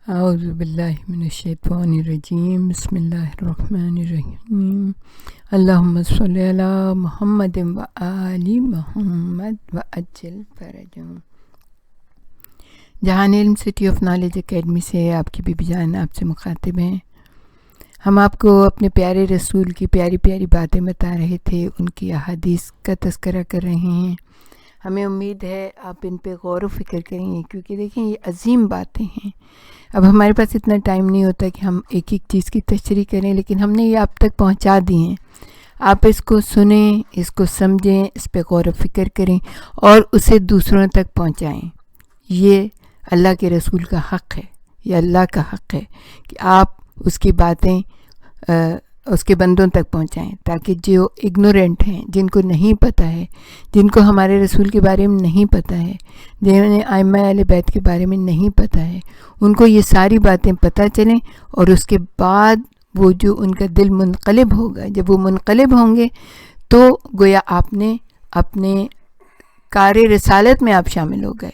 اعوذ باللہ من الشیطان الرجیم، بسم اللہ الرحمن الرحیم۔ اللہم صلی علی محمد و آل محمد وعجل فرجہم۔ جہان علم سٹی آف نالج اکیڈمی سے آپ کی بی بی جان آپ سے مخاطب ہیں۔ ہم آپ کو اپنے پیارے رسول کی پیاری پیاری باتیں بتا رہے تھے، ان کی احادیث کا تذکرہ کر رہے ہیں۔ ہمیں امید ہے آپ ان پہ غور و فکر کریں گے، کیونکہ دیکھیں یہ عظیم باتیں ہیں۔ اب ہمارے پاس اتنا ٹائم نہیں ہوتا کہ ہم ایک ایک چیز کی تشریح کریں، لیکن ہم نے یہ آپ تک پہنچا دی ہیں۔ آپ اس کو سنیں، اس کو سمجھیں، اس پہ غور و فکر کریں اور اسے دوسروں تک پہنچائیں۔ یہ اللہ کے رسول کا حق ہے، یہ اللہ کا حق ہے کہ آپ اس کی باتیں اس کے بندوں تک پہنچائیں، تاکہ جو اگنورینٹ ہیں، جن کو نہیں پتہ ہے، جن کو ہمارے رسول کے بارے میں نہیں پتہ ہے، جنہیں ائمہ اہل بیت کے بارے میں نہیں پتہ ہے، ان کو یہ ساری باتیں پتہ چلیں، اور اس کے بعد وہ جو ان کا دل منقلب ہوگا، جب وہ منقلب ہوں گے تو گویا آپ نے اپنے کار رسالت میں آپ شامل ہو گئے،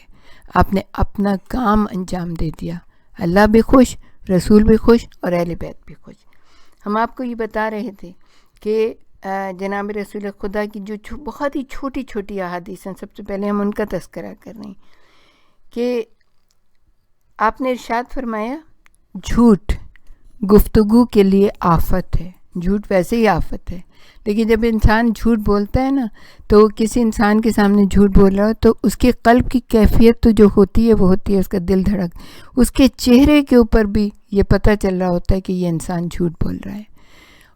آپ نے اپنا کام انجام دے دیا، اللہ بھی خوش، رسول بھی خوش اور اہل بیت بھی خوش۔ ہم آپ کو یہ بتا رہے تھے کہ جناب رسول خدا کی جو بہت ہی چھوٹی چھوٹی احادیث ہیں، سب سے پہلے ہم ان کا تذکرہ کر رہے ہیں کہ آپ نے ارشاد فرمایا جھوٹ گفتگو کے لیے آفت ہے۔ جھوٹ ویسے ہی آفت ہے، لیکن جب انسان جھوٹ بولتا ہے نا، تو کسی انسان کے سامنے جھوٹ بول رہا ہو تو اس کے قلب کی کیفیت تو جو ہوتی ہے وہ ہوتی ہے اس کا دل دھڑک، اس کے چہرے کے اوپر بھی یہ پتہ چل رہا ہوتا ہے کہ یہ انسان جھوٹ بول رہا ہے۔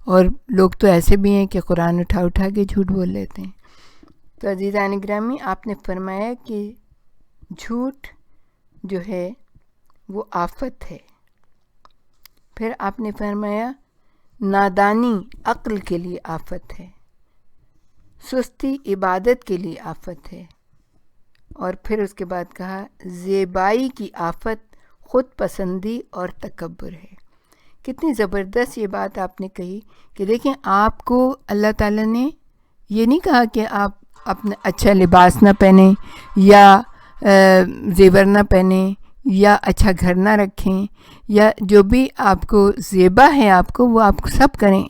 اور لوگ تو ایسے بھی ہیں کہ قرآن اٹھا کے جھوٹ بول لیتے ہیں۔ تو عزیزان گرامی، آپ نے فرمایا کہ جھوٹ جو ہے وہ آفت ہے۔ پھر آپ نے فرمایا نادانی عقل کے لیے آفت ہے، سستی عبادت کے لیے آفت ہے، اور پھر اس کے بعد کہا زیبائی کی آفت خود پسندی اور تکبر ہے۔ کتنی زبردست یہ بات آپ نے کہی کہ دیکھیں، آپ کو اللہ تعالیٰ نے یہ نہیں کہا کہ آپ اپنا اچھا لباس نہ پہنیں، یا زیور نہ پہنیں، یا اچھا گھر نہ رکھیں، یا جو بھی آپ کو زیبا ہے آپ کو وہ آپ کو سب کریں۔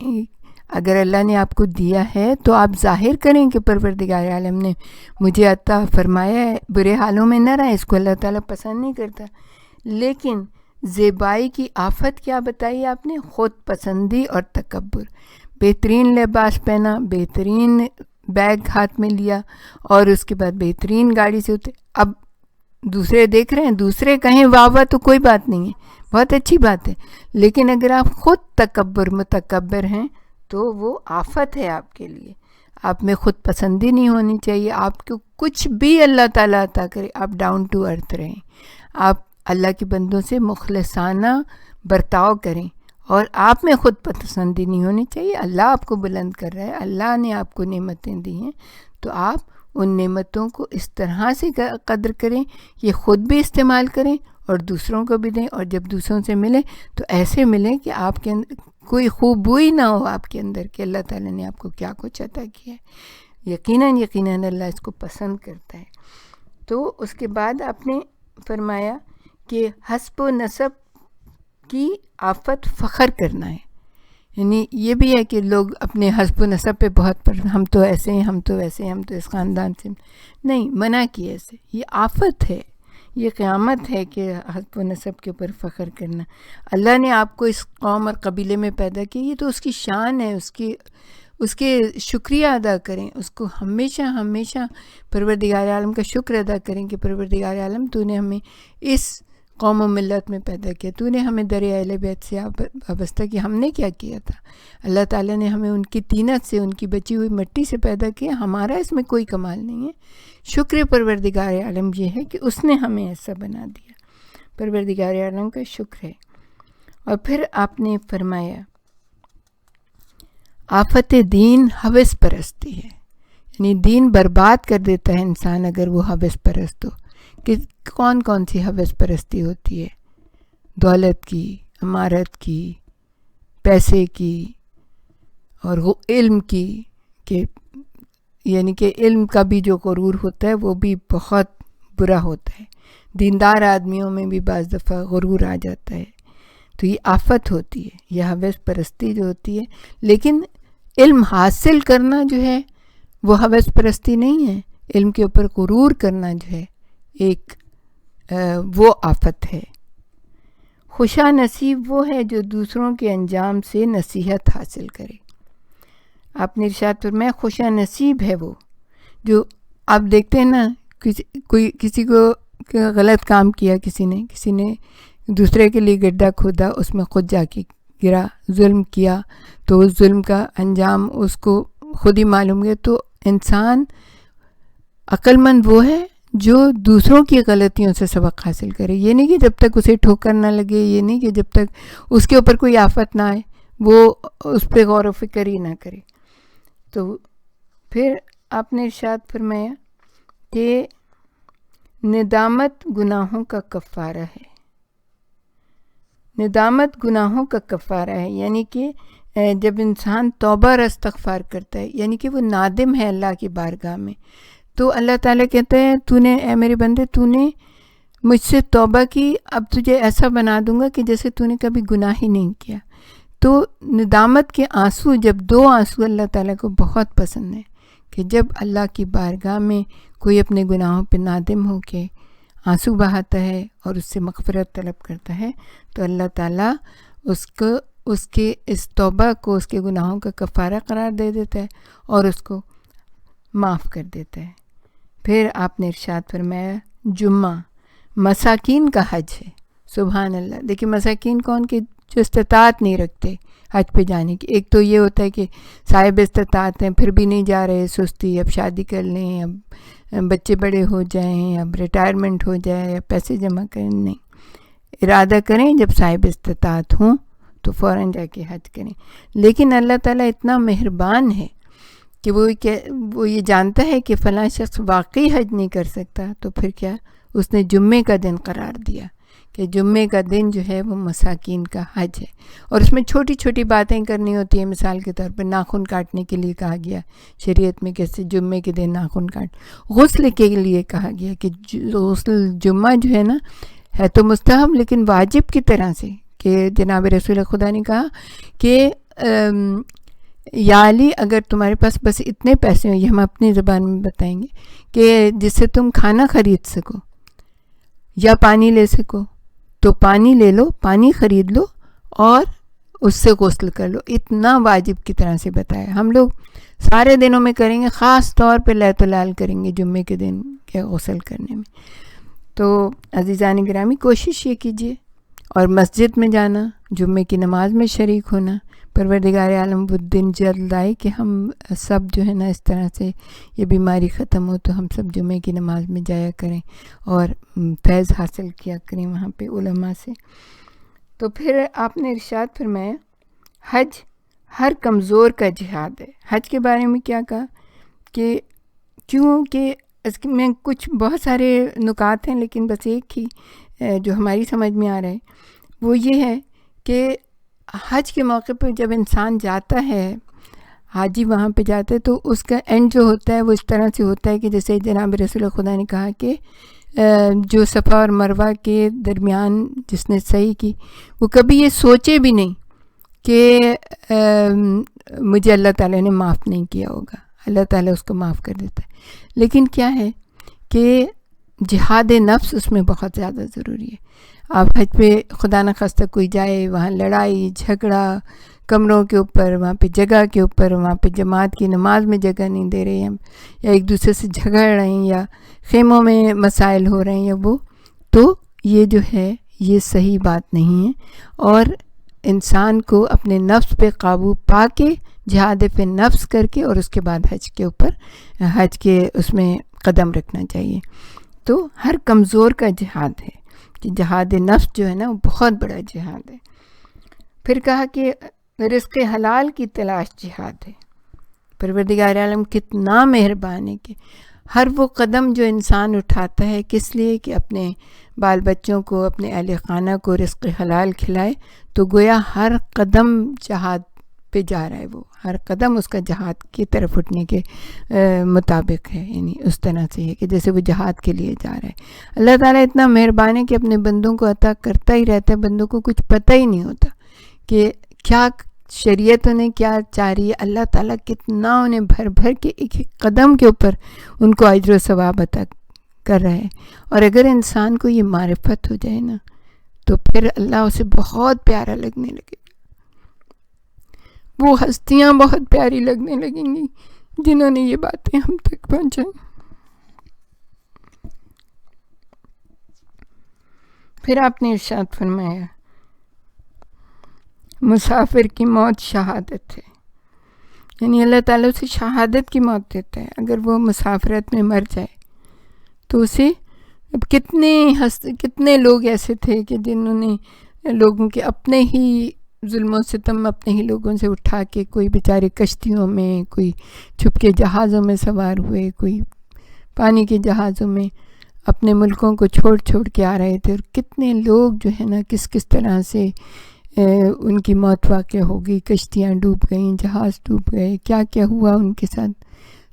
اگر اللہ نے آپ کو دیا ہے تو آپ ظاہر کریں کہ پروردگار عالم نے مجھے عطا فرمایا ہے، برے حالوں میں نہ رہیں، اس کو اللہ تعالیٰ پسند نہیں کرتا۔ لیکن زیبائی کی آفت کیا بتائی آپ نے؟ خود پسندی اور تکبر۔ بہترین لباس پہنا، بہترین بیگ ہاتھ میں لیا، اور اس کے بعد بہترین گاڑی سے اترے۔ اب دوسرے دیکھ رہے ہیں، دوسرے کہیں واہ واہ تو کوئی بات نہیں ہے، بہت اچھی بات ہے، لیکن اگر آپ خود متکبر ہیں تو وہ آفت ہے آپ کے لیے۔ آپ میں خود پسندی نہیں ہونی چاہیے۔ آپ کو کچھ بھی اللہ تعالیٰ عطا کرے، آپ ڈاؤن ٹو ارتھ رہیں، آپ اللہ کے بندوں سے مخلصانہ برتاؤ کریں، اور آپ میں خود پسندی نہیں ہونی چاہیے۔ اللہ آپ کو بلند کر رہا ہے، اللہ نے آپ کو نعمتیں دی ہیں، تو آپ ان نعمتوں کو اس طرح سے قدر کریں، یہ خود بھی استعمال کریں اور دوسروں کو بھی دیں، اور جب دوسروں سے ملیں تو ایسے ملیں کہ آپ کے اندر کوئی خوبی نہ ہو آپ کے اندر کہ اللہ تعالیٰ نے آپ کو کیا کچھ عطا کیا ہے۔ یقیناً اللہ اس کو پسند کرتا ہے۔ تو اس کے بعد آپ نے فرمایا کہ حسب و نسب کی آفت فخر کرنا ہے، یعنی یہ بھی ہے کہ لوگ اپنے حسب و نسب پہ بہت ہم تو ایسے ہیں، ہم تو ویسے ہیں، ہم تو اس خاندان سے نہیں، منع کیا ایسے، یہ آفت ہے، یہ قیامت ہے کہ حسب و نسب کے اوپر فخر کرنا۔ اللہ نے آپ کو اس قوم اور قبیلے میں پیدا کیا، یہ تو اس کی شان ہے، اس کے شکریہ ادا کریں، اس کو ہمیشہ پروردگار عالم کا شکر ادا کریں کہ پروردگار عالم تو نے ہمیں اس قوم و ملت میں پیدا کیا، تو نے ہمیں در اہل بیت سے وابستہ کیا۔ ہم نے کیا کیا تھا؟ اللہ تعالیٰ نے ہمیں ان کی طینت سے، ان کی بچی ہوئی مٹی سے پیدا کیا، ہمارا اس میں کوئی کمال نہیں ہے۔ شکر پروردگار عالم یہ ہے کہ اس نے ہمیں ایسا بنا دیا، پروردگار عالم کا شکر ہے۔ اور پھر آپ نے فرمایا آفت دین ہوس پرستی ہے، یعنی دین برباد کر دیتا ہے انسان اگر وہ ہوس پرست ہو۔ کہ کون سی ہوس پرستی ہوتی ہے؟ دولت کی، عمارت کی، پیسے کی، اور علم کی، کہ یعنی کہ علم کا بھی جو غرور ہوتا ہے وہ بھی بہت برا ہوتا ہے۔ دیندار آدمیوں میں بھی بعض دفعہ غرور آ جاتا ہے، تو یہ آفت ہوتی ہے، یہ ہوس پرستی جو ہوتی ہے. لیکن علم حاصل کرنا جو ہے وہ ہوس پرستی نہیں ہے، علم کے اوپر غرور کرنا جو ہے ایک وہ آفت ہے. خوشا نصیب وہ ہے جو دوسروں کے انجام سے نصیحت حاصل کرے. آپ نے ارشاد فرمایا خوشا نصیب ہے وہ جو، آپ دیکھتے ہیں نا کسی کو غلط کام کیا، کسی نے دوسرے کے لیے گڈھا کھودا، اس میں خود جا کے گرا، ظلم کیا، تو اس ظلم کا انجام اس کو خود ہی معلوم ہے. تو انسان عقل مند وہ ہے جو دوسروں کی غلطیوں سے سبق حاصل کرے. یہ نہیں کہ جب تک اسے ٹھوکر نہ لگے، یہ نہیں کہ جب تک اس کے اوپر کوئی آفت نہ آئے وہ اس پہ غور و فکر ہی نہ کرے. تو پھر آپ نے ارشاد فرمایا کہ ندامت گناہوں کا کفارہ ہے. ندامت گناہوں کا کفارہ ہے، یعنی کہ جب انسان توبہ اور استغفار کرتا ہے، یعنی کہ وہ نادم ہے اللہ کی بارگاہ میں، تو اللہ تعالیٰ کہتے ہیں تو نے اے میرے بندے تو نے مجھ سے توبہ کی، اب تجھے ایسا بنا دوں گا کہ جیسے تو نے کبھی گناہ ہی نہیں کیا. تو ندامت کے آنسو، جب دو آنسو اللہ تعالیٰ کو بہت پسند ہیں، کہ جب اللہ کی بارگاہ میں کوئی اپنے گناہوں پہ نادم ہو کے آنسو بہاتا ہے اور اس سے مغفرت طلب کرتا ہے، تو اللہ تعالیٰ اس کے اس توبہ کو اس کے گناہوں کا کفارہ قرار دے دیتا ہے اور اس کو معاف کر دیتا ہے. پھر آپ نے ارشاد فرمایا جمعہ مساکین کا حج ہے. سبحان اللہ. دیکھیں مساکین کون کے؟ جو استطاعت نہیں رکھتے حج پہ جانے کی. ایک تو یہ ہوتا ہے کہ صاحب استطاعت ہیں پھر بھی نہیں جا رہے، سستی، اب شادی کر لیں، اب بچے بڑے ہو جائیں، اب ریٹائرمنٹ ہو جائے، اب پیسے جمع کریں. نہیں، ارادہ کریں جب صاحب استطاعت ہوں تو فوراً جا کے حج کریں. لیکن اللہ تعالیٰ اتنا مہربان ہے کہ وہ یہ جانتا ہے کہ فلاں شخص واقعی حج نہیں کر سکتا، تو پھر کیا اس نے جمعے کا دن قرار دیا کہ جمعے کا دن جو ہے وہ مساکین کا حج ہے. اور اس میں چھوٹی چھوٹی باتیں کرنی ہوتی ہیں. مثال کے طور پر ناخن کاٹنے کے لیے کہا گیا شریعت میں، کیسے جمعے کے دن ناخن کاٹ. غسل کے لیے کہا گیا کہ غسل جمعہ جو ہے نا ہے تو مستحب لیکن واجب کی طرح سے، کہ جناب رسول خدا نے کہا کہ یا علی اگر تمہارے پاس بس اتنے پیسے ہوں، یہ ہم اپنی زبان میں بتائیں گے، کہ جس سے تم کھانا خرید سکو یا پانی لے سکو، تو پانی لے لو، پانی خرید لو اور اس سے غسل کر لو. اتنا واجب کی طرح سے بتایا. ہم لوگ سارے دنوں میں کریں گے، خاص طور پہ لیت العال کریں گے جمعے کے دن کے غسل کرنے میں. تو عزیزان گرامی کوشش یہ کیجیے، اور مسجد میں جانا، جمعے کی نماز میں شریک ہونا. پروردگار عالم وہ دن جلد آئے کہ ہم سب جو ہے نا اس طرح سے یہ بیماری ختم ہو تو ہم سب جمعے کی نماز میں جایا کریں اور فیض حاصل کیا کریں وہاں پہ علماء سے. تو پھر آپ نے ارشاد فرمایا حج ہر کمزور کا جہاد ہے. حج کے بارے میں کیا کہا کہ کیونکہ اس میں کچھ بہت سارے نکات ہیں، لیکن بس ایک ہی جو ہماری سمجھ میں آ رہا ہے وہ یہ ہے کہ حج کے موقع پہ جب انسان جاتا ہے، حاجی وہاں پہ جاتا ہے، تو اس کا اینڈ جو ہوتا ہے وہ اس طرح سے ہوتا ہے کہ جیسے جناب رسول خدا نے کہا کہ جو صفا اور مروہ کے درمیان جس نے صحیح کی وہ کبھی یہ سوچے بھی نہیں کہ مجھے اللہ تعالیٰ نے معاف نہیں کیا ہوگا. اللہ تعالیٰ اس کو معاف کر دیتا ہے. لیکن کیا ہے کہ جہاد نفس اس میں بہت زیادہ ضروری ہے. آپ حج پہ خدا نخواستہ کوئی جائے، وہاں لڑائی جھگڑا کمروں کے اوپر، وہاں پہ جگہ کے اوپر، وہاں پہ جماعت کی نماز میں جگہ نہیں دے رہے ہیں یا ایک دوسرے سے جھگڑ رہے ہیں یا خیموں میں مسائل ہو رہے ہیں یا وہ، تو یہ جو ہے یہ صحیح بات نہیں ہے. اور انسان کو اپنے نفس پہ قابو پا کے جہاد پہ نفس کر کے اور اس کے بعد حج کے اوپر حج کے اس میں قدم رکھنا چاہیے. تو ہر کمزور کا جہاد ہے کہ جہاد نفس جو ہے نا وہ بہت بڑا جہاد ہے. پھر کہا کہ رزق حلال کی تلاش جہاد ہے. پروردگار عالم کتنا مہربان ہے کہ ہر وہ قدم جو انسان اٹھاتا ہے کس لیے کہ اپنے بال بچوں کو، اپنے اہل خانہ کو رزق حلال کھلائے، تو گویا ہر قدم جہاد پہ جا رہا ہے، وہ ہر قدم اس کا جہاد کی طرف اٹھنے کے مطابق ہے، یعنی اس طرح سے ہے کہ جیسے وہ جہاد کے لیے جا رہا ہے۔ اللہ تعالیٰ اتنا مہربان ہے کہ اپنے بندوں کو عطا کرتا ہی رہتا ہے، بندوں کو کچھ پتہ ہی نہیں ہوتا کہ کیا شریعت انہیں کیا چاہ رہی ہے۔ اللہ تعالیٰ کتنا انہیں بھر بھر کے ایک ایک قدم کے اوپر ان کو اجر و ثواب عطا کر رہا ہے۔ اور اگر انسان کو یہ معرفت ہو جائے نا تو پھر اللہ اسے بہت پیارا لگنے لگے، وہ ہستیاں بہت پیاری لگنے لگیں گی جنہوں نے یہ باتیں ہم تک پہنچائیں۔ پھر آپ نے ارشاد فرمایا مسافر کی موت شہادت ہے، یعنی اللہ تعالیٰ اسے شہادت کی موت دیتا ہے اگر وہ مسافرت میں مر جائے تو اسے۔ اب کتنے لوگ ایسے تھے کہ جنہوں نے لوگوں کے اپنے ہی ظلم و ستم اپنے ہی لوگوں سے اٹھا کے، کوئی بیچارے کشتیوں میں، کوئی چھپ کے جہازوں میں سوار ہوئے، کوئی پانی کے جہازوں میں اپنے ملکوں کو چھوڑ کے آ رہے تھے، اور کتنے لوگ جو ہے نا کس طرح سے ان کی موت واقع ہو گئی، کشتیاں ڈوب گئیں، جہاز ڈوب گئے، کیا کیا ہوا ان کے ساتھ،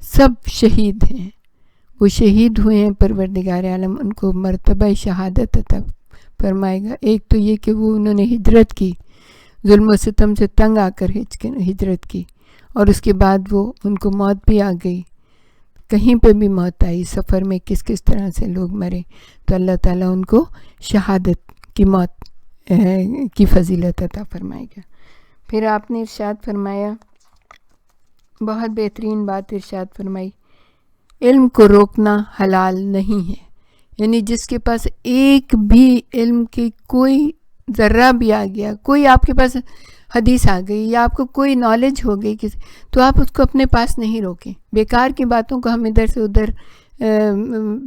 سب شہید ہیں، وہ شہید ہوئے ہیں۔ پروردگار عالم ان کو مرتبہ شہادت عطا فرمائے گا۔ ایک تو یہ کہ وہ انہوں نے ہجرت کی، ظلم و ستم سے تنگ آ کر ہجرت کی، اور اس کے بعد وہ ان کو موت بھی آ گئی، کہیں پہ بھی موت آئی، سفر میں کس طرح سے لوگ مرے، تو اللہ تعالیٰ ان کو شہادت کی موت کی فضیلت عطا فرمائے گا۔ پھر آپ نے ارشاد فرمایا، بہت بہترین بات ارشاد فرمائی، علم کو روکنا حلال نہیں ہے، یعنی جس کے پاس ایک بھی علم کی کوئی ذرہ بھی آ گیا، کوئی آپ کے پاس حدیث آ گئی یا آپ کو کوئی نالج ہو گئی تو آپ اس کو اپنے پاس نہیں روکیں۔ بیکار کی باتوں کو ہم ادھر سے ادھر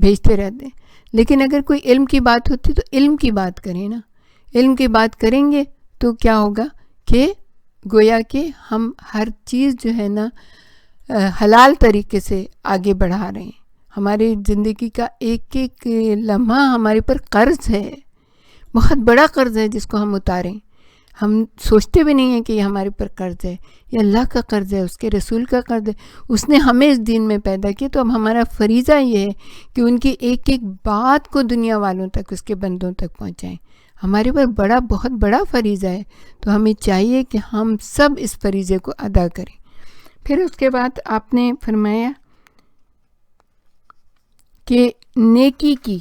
بھیجتے رہتے ہیں، لیکن اگر کوئی علم کی بات ہوتی تو علم کی بات کریں نا۔ علم کی بات کریں گے تو کیا ہوگا کہ گویا کہ ہم ہر چیز جو ہے نا حلال طریقے سے آگے بڑھا رہے ہیں۔ ہماری زندگی کا ایک ایک لمحہ ہمارے پر قرض ہے، بہت بڑا قرض ہے جس کو ہم اتاریں۔ ہم سوچتے بھی نہیں ہیں کہ یہ ہمارے پر قرض ہے، یہ اللہ کا قرض ہے، اس کے رسول کا قرض ہے، اس نے ہمیں اس دین میں پیدا کیا، تو اب ہمارا فریضہ یہ ہے کہ ان کی ایک ایک بات کو دنیا والوں تک، اس کے بندوں تک پہنچائیں۔ ہمارے پر بہت بڑا فریضہ ہے، تو ہمیں چاہیے کہ ہم سب اس فریضے کو ادا کریں۔ پھر اس کے بعد آپ نے فرمایا کہ نیکی کی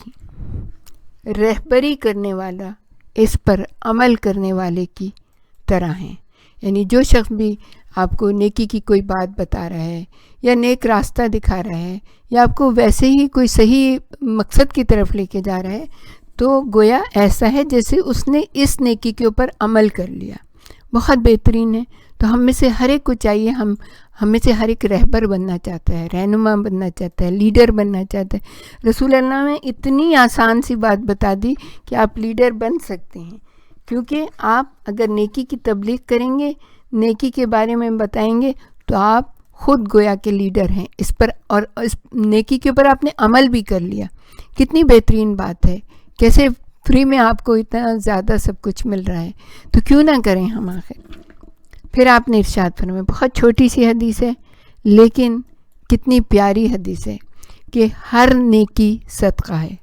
رہبری کرنے والا اس پر عمل کرنے والے کی طرح ہیں، یعنی جو شخص بھی آپ کو نیکی کی کوئی بات بتا رہا ہے یا نیک راستہ دکھا رہا ہے یا آپ کو ویسے ہی کوئی صحیح مقصد کی طرف لے کے جا رہا ہے، تو گویا ایسا ہے جیسے اس نے اس نیکی کے اوپر عمل کر لیا، بہت بہترین ہے۔ تو ہم میں سے ہر ایک کو چاہیے، ہم میں سے ہر ایک رہبر بننا چاہتا ہے، رہنما بننا چاہتا ہے، لیڈر بننا چاہتا ہے۔ رسول اللہ نے اتنی آسان سی بات بتا دی کہ آپ لیڈر بن سکتے ہیں، کیونکہ آپ اگر نیکی کی تبلیغ کریں گے، نیکی کے بارے میں بتائیں گے، تو آپ خود گویا کے لیڈر ہیں اس پر، اور اس نیکی کے اوپر آپ نے عمل بھی کر لیا۔ کتنی بہترین بات ہے، کیسے فری میں آپ کو اتنا زیادہ سب کچھ مل رہا ہے، تو کیوں نہ کریں ہم آخر۔ پھر آپ نے ارشاد فرمایا، بہت چھوٹی سی حدیث ہے لیکن کتنی پیاری حدیث ہے کہ ہر نیکی صدقہ ہے۔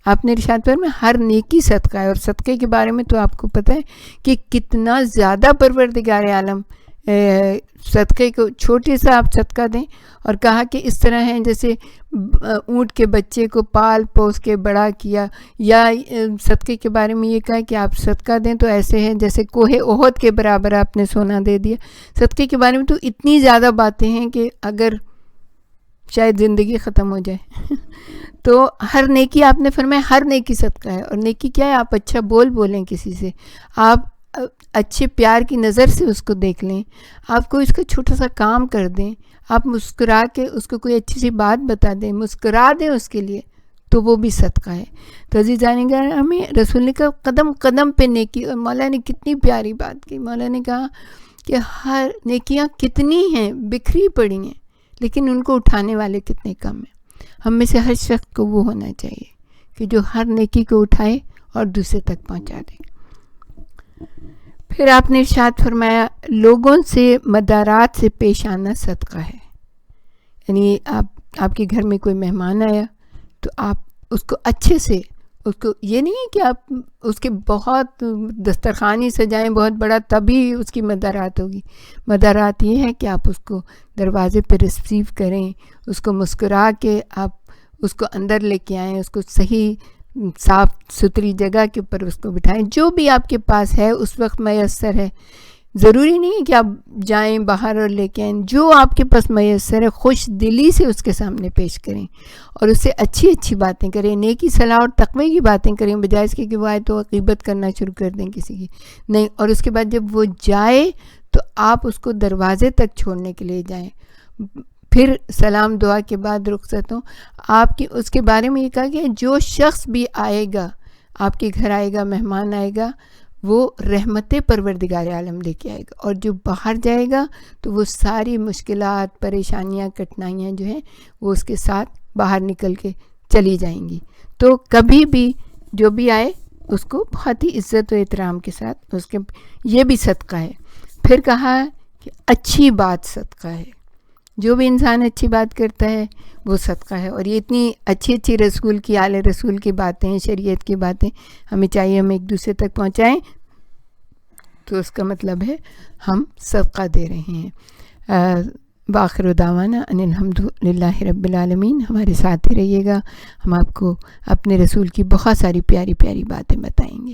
آپ نے ارشاد فرمایا ہر نیکی صدقہ ہے، اور صدقے کے بارے میں تو آپ کو پتہ ہے کہ کتنا زیادہ پروردگار عالم صدقے کو، چھوٹے سا آپ صدقہ دیں، اور کہا کہ اس طرح ہے جیسے اونٹ کے بچے کو پال پوس کے بڑا کیا، یا صدقے کے بارے میں یہ کہا کہ آپ صدقہ دیں تو ایسے ہیں جیسے کوہ احد کے برابر آپ نے سونا دے دیا۔ صدقے کے بارے میں تو اتنی زیادہ باتیں ہیں کہ اگر شاید زندگی ختم ہو جائے تو ہر نیکی، آپ نے فرمایا ہر نیکی صدقہ ہے۔ اور نیکی کیا ہے؟ آپ اچھا بولیں کسی سے، آپ اچھے پیار کی نظر سے اس کو دیکھ لیں، آپ کو اس کا چھوٹا سا کام کر دیں، آپ مسکرا کے اس کو کوئی اچھی سی بات بتا دیں، مسکرا دیں اس کے لیے، تو وہ بھی صدقہ ہے۔ تو عزیزان گرامی، رسول نے کہا قدم قدم پہ نیکی، اور مولا نے کتنی پیاری بات کی۔ مولا نے کہا کہ ہر نیکیاں کتنی ہیں، بکھری پڑی ہیں، لیکن ان کو اٹھانے والے کتنے کم ہیں۔ ہم میں سے ہر شخص کو وہ ہونا چاہیے کہ جو ہر نیکی کو اٹھائے اور دوسرے تک پہنچا دے۔ پھر آپ نے ارشاد فرمایا لوگوں سے مدارات سے پیش آنا صدقہ ہے. یعنی آپ کے گھر میں کوئی مہمان آیا تو آپ اس کو اچھے سے، اس کو یہ نہیں ہے کہ آپ اس کے بہت دسترخوان ہی سجائیں بہت بڑا تبھی اس کی مدارات ہوگی. مدارات یہ ہے کہ آپ اس کو دروازے پہ ریسیو کریں، اس کو مسکرا کے آپ اس کو اندر لے کے آئیں، اس کو صحیح صاف ستھری جگہ کے اوپر اس کو بٹھائیں. جو بھی آپ کے پاس ہے اس وقت میسر ہے، ضروری نہیں ہے کہ آپ جائیں باہر اور لے کے آئیں. جو آپ کے پاس میسر ہے خوش دلی سے اس کے سامنے پیش کریں اور اس سے اچھی اچھی باتیں کریں، نیکی صلاح اور تقوی کی باتیں کریں، بجائے اس کے کہ وہ آئے تو غیبت کرنا شروع کر دیں کسی کی نہیں. اور اس کے بعد جب وہ جائے تو آپ اس کو دروازے تک چھوڑنے کے لیے جائیں. پھر سلام دعا کے بعد رخصت ہوں. آپ کی اس کے بارے میں یہ کہا کہ جو شخص بھی آئے گا آپ کے گھر آئے گا، مہمان آئے گا، وہ رحمت پروردگار عالم لے کے آئے گا، اور جو باہر جائے گا تو وہ ساری مشکلات، پریشانیاں، کٹھنائیاں جو ہیں وہ اس کے ساتھ باہر نکل کے چلی جائیں گی. تو کبھی بھی جو بھی آئے اس کو بہت ہی عزت و احترام کے ساتھ اس کے، یہ بھی صدقہ ہے. پھر کہا کہ اچھی بات صدقہ ہے. جو بھی انسان اچھی بات کرتا ہے وہ صدقہ ہے. اور یہ اتنی اچھی اچھی رسول کی، آل رسول کی باتیں، شریعت کی باتیں ہمیں چاہیے ہم ایک دوسرے تک پہنچائیں، تو اس کا مطلب ہے ہم صدقہ دے رہے ہیں. بآخر دعوانا ان الحمد للہ رب العالمین. ہمارے ساتھ ہی رہیے گا، ہم آپ کو اپنے رسول کی بہت ساری پیاری پیاری باتیں بتائیں گے.